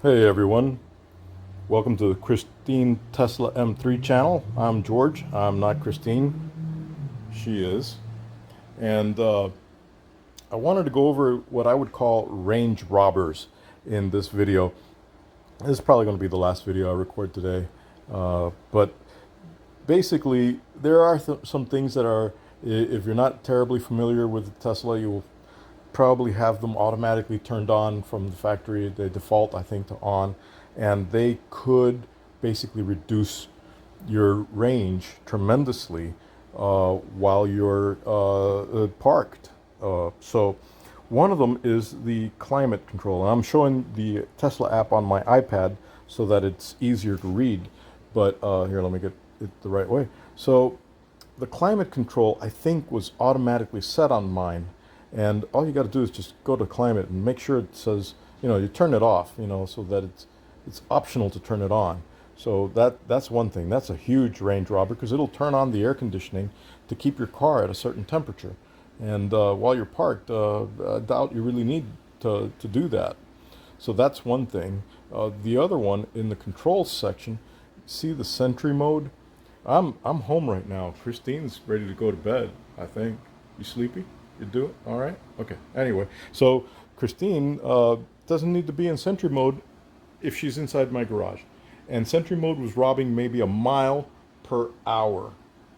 Hey everyone, welcome to the Christine Tesla M3 channel. I'm George. I'm not Christine. She is. And I wanted to go over what I would call range robbers in this video. This is probably going to be the last video I record today. But basically, there are some things that are, if you're not terribly familiar with Tesla, you will probably have them automatically turned on from the factory. They default, I think, to on, and they could basically reduce your range tremendously while you're parked. So one of them is the climate control. And I'm showing the Tesla app on my iPad so that it's easier to read. But here, let me get it the right way. So the climate control, I think, was automatically set on mine. And all you got to do is just go to climate and make sure it says, you turn it off, so that it's optional to turn it on. So that's one thing. That's a huge range robber because it'll turn on the air conditioning to keep your car at a certain temperature. And while you're parked, I doubt you really need to do that. So that's one thing. The other one in the controls section, see the Sentry mode? I'm home right now. Christine's ready to go to bed, I think. You sleepy? You do it? All right? Okay. Anyway, so Christine doesn't need to be in Sentry mode if she's inside my garage. And Sentry mode was robbing maybe a mile per hour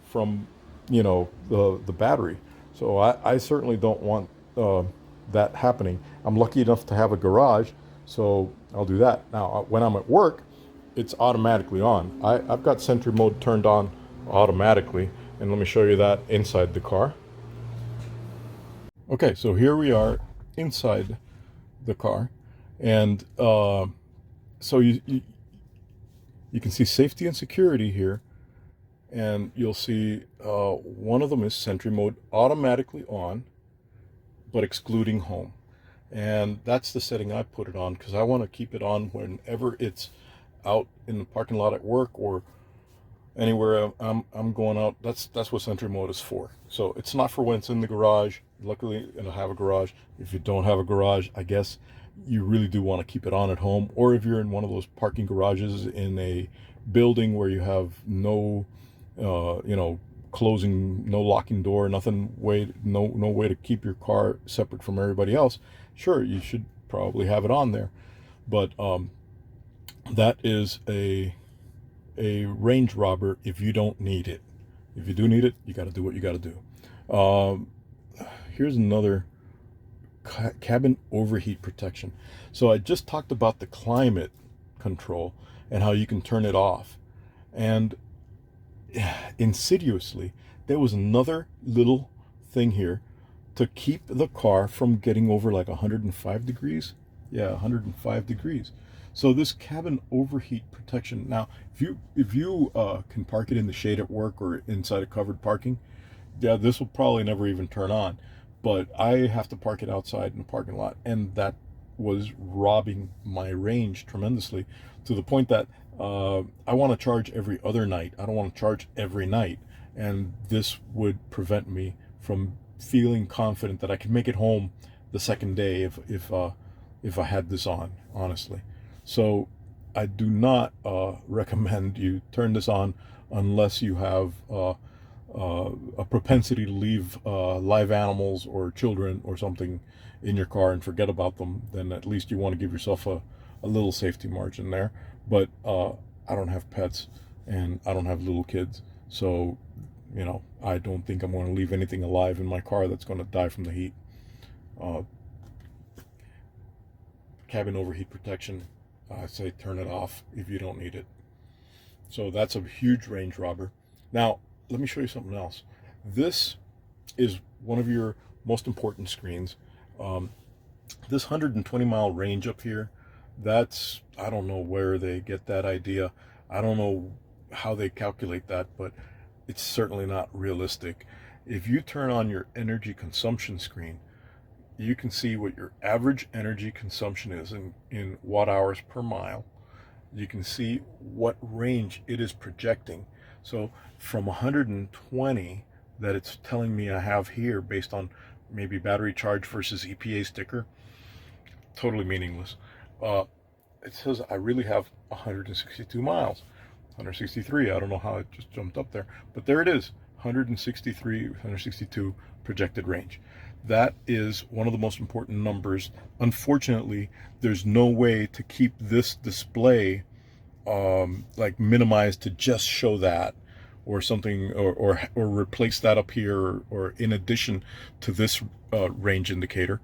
from, the battery. So I certainly don't want that happening. I'm lucky enough to have a garage, so I'll do that. Now, when I'm at work, it's automatically on. I've got Sentry mode turned on automatically, and let me show you that inside the car. Okay, so here we are inside the car, and so you can see safety and security here, and you'll see one of them is Sentry mode automatically on, but excluding home. And that's the setting I put it on because I want to keep it on whenever it's out in the parking lot at work or anywhere I'm going out. That's what Sentry mode is for. So it's not for when it's in the garage. Luckily, it'll have a garage. If you don't have a garage, I guess you really do want to keep it on at home. Or if you're in one of those parking garages in a building where you have no, closing, no locking door, no way to keep your car separate from everybody else. Sure, you should probably have it on there. But that is a range robber if you don't need it. If you do need it, you got to do what you got to do. Here's another cabin overheat protection. So I just talked about the climate control and how you can turn it off. And insidiously, there was another little thing here to keep the car from getting over like 105 degrees. Yeah, 105 degrees. So this cabin overheat protection. Now, if you can park it in the shade at work or inside a covered parking, yeah, this will probably never even turn on. But I have to park it outside in the parking lot, and that was robbing my range tremendously to the point that I want to charge every other night. I don't want to charge every night, and this would prevent me from feeling confident that I could make it home the second day if I had this on, honestly. So I do not recommend you turn this on unless you have a propensity to leave live animals or children or something in your car and forget about them. Then at least you want to give yourself a little safety margin there. But I don't have pets and I don't have little kids, so I don't think I'm going to leave anything alive in my car that's going to die from the heat. Cabin overheat protection, I say turn it off if you don't need it. So that's a huge range robber. Now, let me show you something else. This is one of your most important screens. This 120-mile range up here, I don't know where they get that idea. I don't know how they calculate that, but it's certainly not realistic. If you turn on your energy consumption screen, you can see what your average energy consumption is in watt hours per mile. You can see what range it is projecting. So from 120 that it's telling me I have here based on maybe battery charge versus EPA sticker, totally meaningless. it says I really have 162 miles, 163. I don't know how it just jumped up there, but there it is, 163, 162 projected range. That is one of the most important numbers. Unfortunately, there's no way to keep this display like minimized to just show that, or something, or replace that up here, or in addition to this range indicator.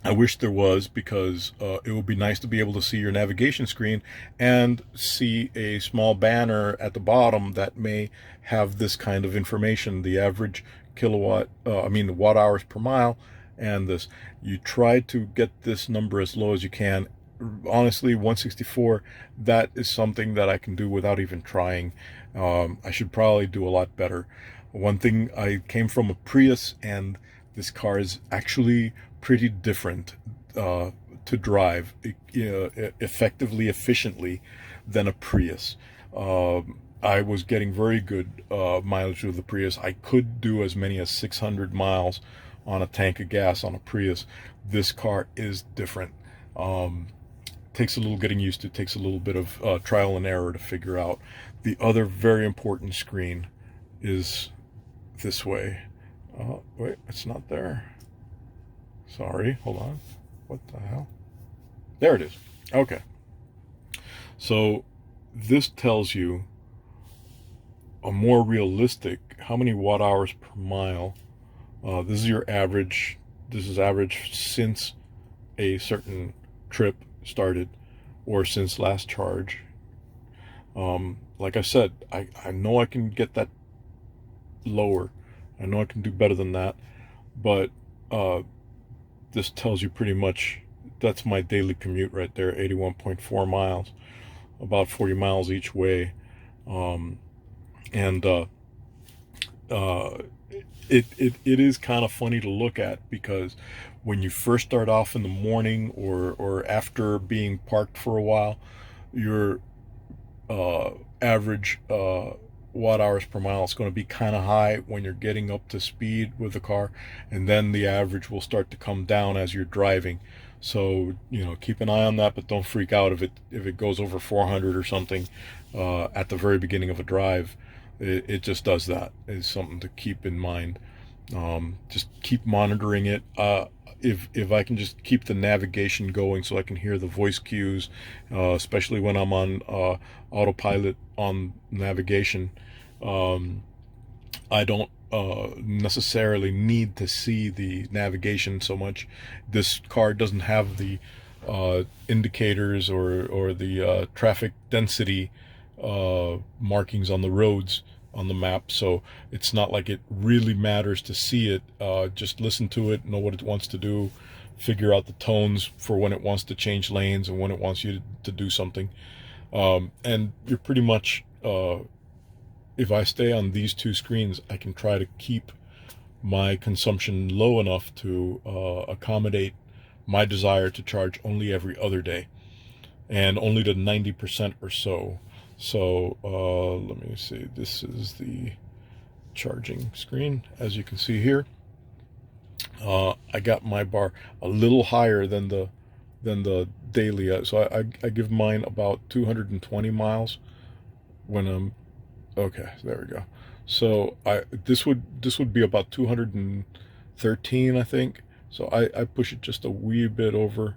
I wish there was, because it would be nice to be able to see your navigation screen and see a small banner at the bottom that may have this kind of information, the average kilowatt, watt hours per mile, and this. You try to get this number as low as you can. Honestly, 164, that is something that I can do without even trying. I should probably do a lot better. One thing, I came from a Prius, and this car is actually pretty different to drive effectively, efficiently, than a Prius. I was getting very good mileage with the Prius. I could do as many as 600 miles on a tank of gas on a Prius. This car is different. Takes a little getting used to, takes a little bit of trial and error to figure out. The other very important screen is this way. Wait, it's not there. Sorry, hold on. What the hell? There it is. Okay. So this tells you a more realistic, how many watt hours per mile. This is your average. This is average since a certain trip started, or since last charge. Like I said, I know I can get that lower. I know I can do better than that, but this tells you pretty much, that's my daily commute right there, 81.4 miles, about 40 miles each way. It is kind of funny to look at, because when you first start off in the morning, or after being parked for a while, your average watt hours per mile is going to be kind of high when you're getting up to speed with the car, and then the average will start to come down as you're driving. So, keep an eye on that, but don't freak out if it goes over 400 or something at the very beginning of a drive. It just does that. It's something to keep in mind. Just keep monitoring it. If I can just keep the navigation going so I can hear the voice cues, especially when I'm on autopilot on navigation, I don't necessarily need to see the navigation so much. This car doesn't have the indicators or the traffic density markings on the roads on the map, so it's not like it really matters to see it. Just listen to it, know what it wants to do, figure out the tones for when it wants to change lanes and when it wants you to do something. And you're pretty much, if I stay on these two screens, I can try to keep my consumption low enough to accommodate my desire to charge only every other day, and only to 90% or so. So let me see, this is the charging screen. As you can see here, I got my bar a little higher than the daily. So I give mine about 220 miles when I'm, okay, there we go. So this would be about 213, I think. So I push it just a wee bit over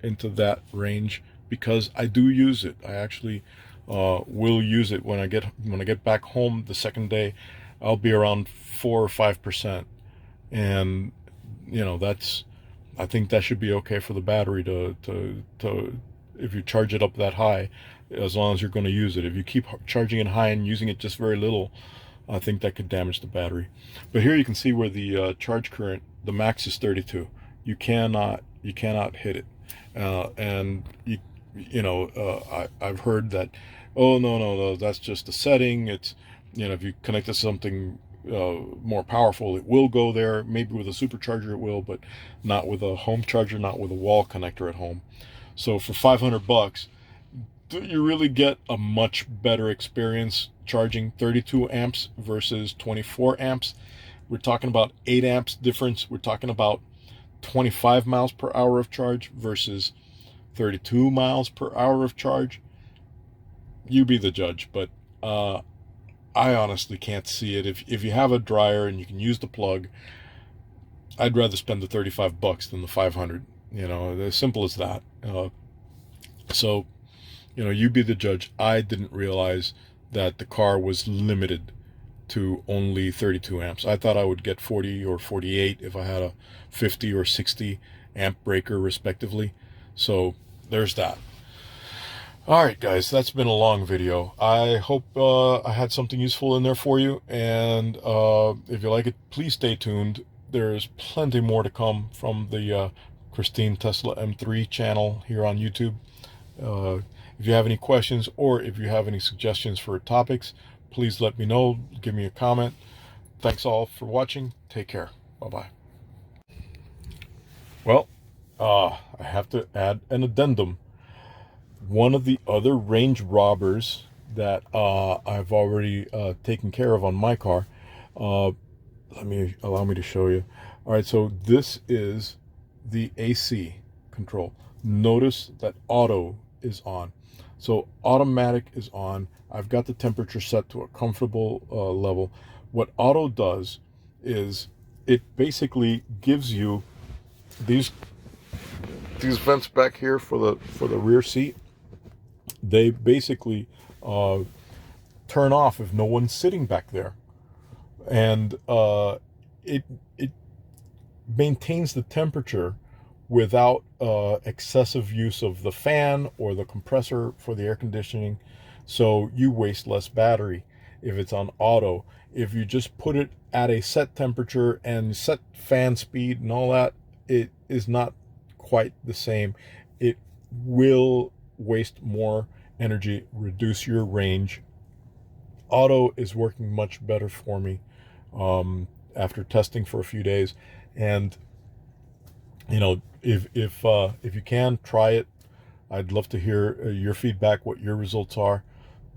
into that range, because I do use it. I actually will use it when I get back home the second day. I'll be around 4 or 5%, and I think that should be okay for the battery to if you charge it up that high, as long as you're going to use it. If you keep charging it high and using it just very little, I think that could damage the battery. But here you can see where the charge current, the max is 32. You cannot hit it, and I've heard that, oh no, that's just a setting. It's, if you connect to something more powerful, it will go there. Maybe with a supercharger it will, but not with a home charger, not with a wall connector at home. So for $500, do you really get a much better experience charging 32 amps versus 24 amps? We're talking about 8 amps difference. We're talking about 25 miles per hour of charge versus 32 miles per hour of charge, you be the judge. But I honestly can't see it. If you have a dryer and you can use the plug, I'd rather spend the $35 than the 500. As simple as that. So, you be the judge. I didn't realize that the car was limited to only 32 amps. I thought I would get 40 or 48 if I had a 50 or 60 amp breaker respectively. So there's that. All right, guys, that's been a long video. I hope I had something useful in there for you. And if you like it, please stay tuned. There's plenty more to come from the Christine Tesla M3 channel here on YouTube. If you have any questions or if you have any suggestions for topics, please let me know. Give me a comment. Thanks all for watching. Take care. Bye-bye. Well, I have to add an addendum. One of the other range robbers that I've already taken care of on my car, allow me to show you. All right, so this is the AC control. Notice that auto is on. So automatic is on. I've got the temperature set to a comfortable level. What auto does is it basically gives you these vents back here for the rear seat. They basically turn off if no one's sitting back there, and it maintains the temperature without excessive use of the fan or the compressor for the air conditioning, so you waste less battery if it's on auto. If you just put it at a set temperature and set fan speed and all that, it is not quite the same. It will waste more energy, reduce your range. Auto is working much better for me after testing for a few days. And if you can try it, I'd love to hear your feedback, what your results are.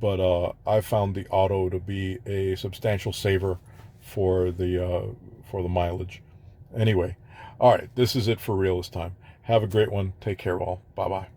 But I found the auto to be a substantial saver for the mileage. Anyway, all right, this is it for real this time. Have a great one. Take care, all. Bye bye.